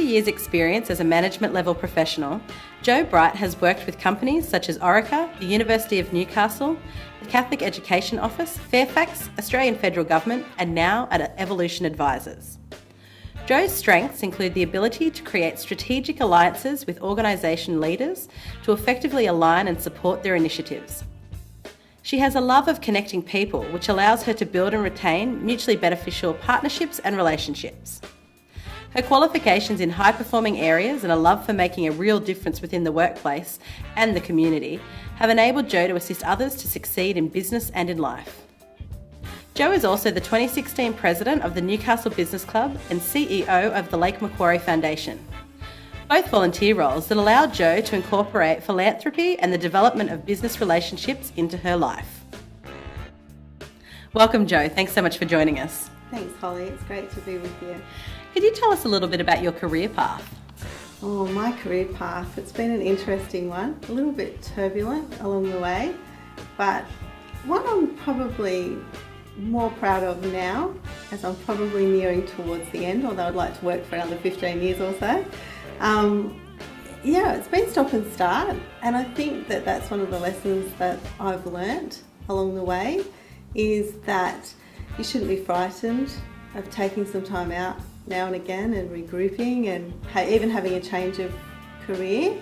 years' experience as a management level professional, Jo Bright has worked with companies such as Orica, the University of Newcastle, the Catholic Education Office, Fairfax, Australian Federal Government, and now at Evolution Advisors. Jo's strengths include the ability to create strategic alliances with organisation leaders to effectively align and support their initiatives. She has a love of connecting people, which allows her to build and retain mutually beneficial partnerships and relationships. Her qualifications in high-performing areas and a love for making a real difference within the workplace and the community have enabled Jo to assist others to succeed in business and in life. Jo is also the 2016 President of the Newcastle Business Club and CEO of the Lake Macquarie Foundation. Both volunteer roles that allow Jo to incorporate philanthropy and the development of business relationships into her life. Welcome, Jo. Thanks so much for joining us. Thanks, Holly. It's great to be with you. Could you tell us a little bit about your career path? Oh, my career path. It's been an interesting one, a little bit turbulent along the way, but one I'm probably more proud of now, as I'm probably nearing towards the end, although I'd like to work for another 15 years or so. It's been stop and start, and I think that that's one of the lessons that I've learnt along the way, is that you shouldn't be frightened of taking some time out now and again and regrouping and even having a change of career.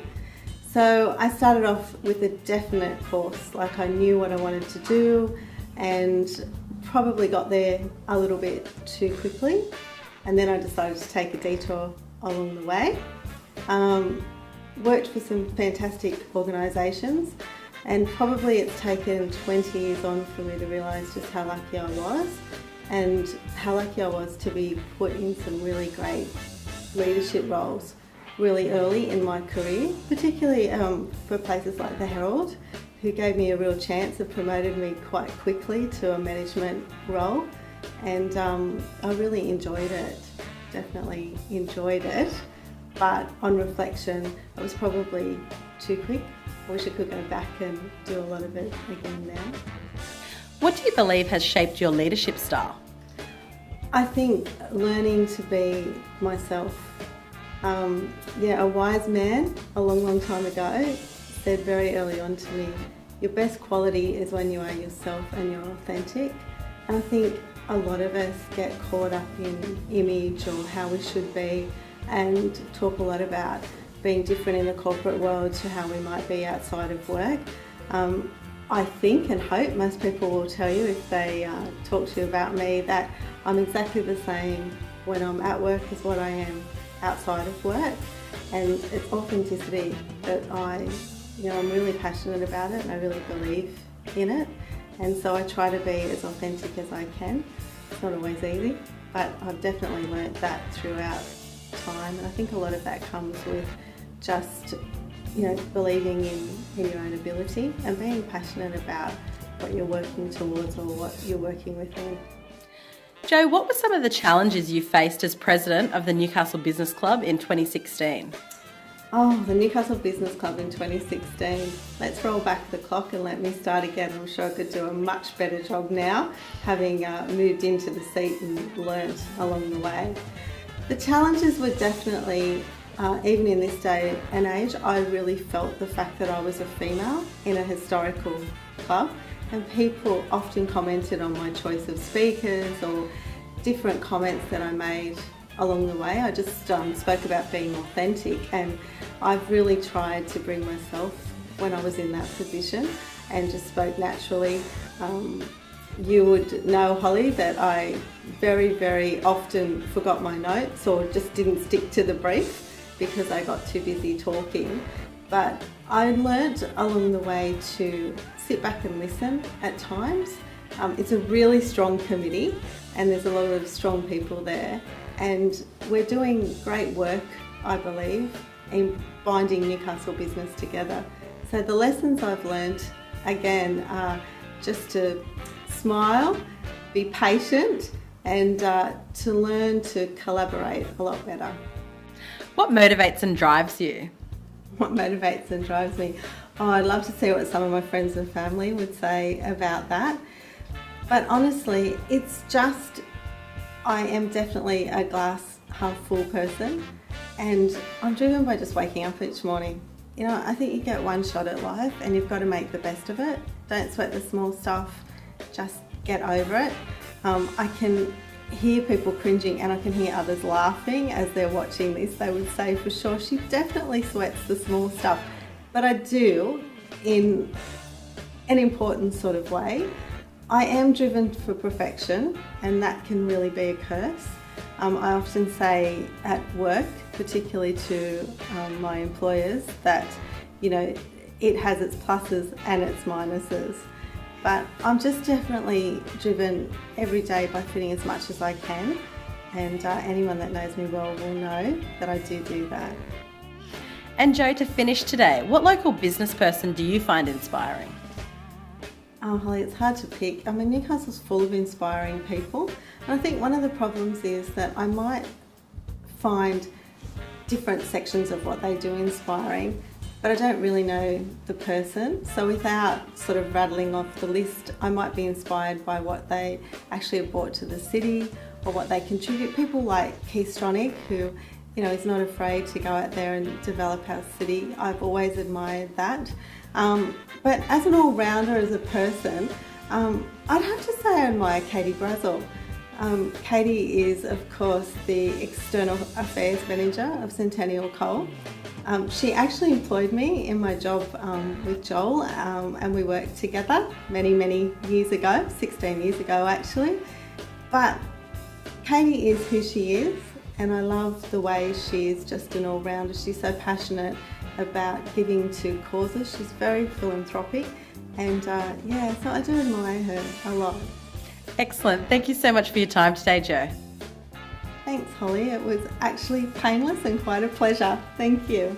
So I started off with a definite course, like I knew what I wanted to do and probably got there a little bit too quickly, and then I decided to take a detour along the way. Worked for some fantastic organisations, and probably it's taken 20 years on for me to realise just how lucky I was, and how lucky I was to be put in some really great leadership roles really early in my career, particularly for places like the Herald, who gave me a real chance and promoted me quite quickly to a management role, and I really enjoyed it, definitely enjoyed it, but on reflection I was probably too quick. I wish I could go back and do a lot of it again now. What do you believe has shaped your leadership style? I think learning to be myself. A wise man a long time ago said very early on to me, your best quality is when you are yourself and you're authentic. And I think a lot of us get caught up in image or how we should be, and talk a lot about being different in the corporate world to how we might be outside of work. I think and hope most people will tell you, if they talk to you about me, that I'm exactly the same when I'm at work as what I am outside of work. And it's authenticity that I'm really passionate about it, and I really believe in it. And so I try to be as authentic as I can. It's not always easy, but I've definitely learnt that throughout time. And I think a lot of that comes with just believing in your own ability and being passionate about what you're working towards or what you're working within. Jo, what were some of the challenges you faced as president of the Newcastle Business Club in 2016? Oh, the Newcastle Business Club in 2016. Let's roll back the clock and let me start again. I'm sure I could do a much better job now, having moved into the seat and learnt along the way. The challenges were definitely, even in this day and age, I really felt the fact that I was a female in a historical club, and people often commented on my choice of speakers or different comments that I made along the way. I just spoke about being authentic, and I've really tried to bring myself when I was in that position and just spoke naturally. You would know, Holly, that I very, very often forgot my notes or just didn't stick to the brief because I got too busy talking. But I learnt along the way to sit back and listen at times. It's a really strong committee and there's a lot of strong people there, and we're doing great work, I believe, in binding Newcastle business together. So the lessons I've learnt, again, are just to smile, be patient, and to learn to collaborate a lot better. What motivates and drives you? What motivates and drives me? Oh, I'd love to see what some of my friends and family would say about that. But honestly, it's just, I am definitely a glass half full person, And I'm driven by just waking up each morning. You know, I think you get one shot at life and you've got to make the best of it. Don't sweat the small stuff, just get over it. I can hear people cringing and I can hear others laughing as they're watching this. They would say for sure, she definitely sweats the small stuff. But I do in an important sort of way. I am driven for perfection, and that can really be a curse. I often say at work, particularly to my employers, that, you know, it has its pluses and its minuses. But I'm just definitely driven every day by fitting as much as I can, and anyone that knows me well will know that I do that. And Jo, to finish today, what local business person do you find inspiring? Oh, Holly, it's hard to pick. I mean, Newcastle's full of inspiring people. And I think one of the problems is that I might find different sections of what they do inspiring, but I don't really know the person. So without sort of rattling off the list, I might be inspired by what they actually have brought to the city or what they contribute. People like Keith Stronach, who, you know, is not afraid to go out there and develop our city. I've always admired that. But as an all-rounder, as a person, I'd have to say I admire Katie Brazel. Katie is, of course, the External Affairs Manager of Centennial Coal. She actually employed me in my job with Joel, and we worked together many years ago, 16 years ago actually. But Katie is who she is, and I love the way she is just an all-rounder. She's so passionate about giving to causes. She's very philanthropic, and so I do admire her a lot. Excellent. Thank you so much for your time today, Jo. Thanks, Holly. It was actually painless and quite a pleasure. Thank you.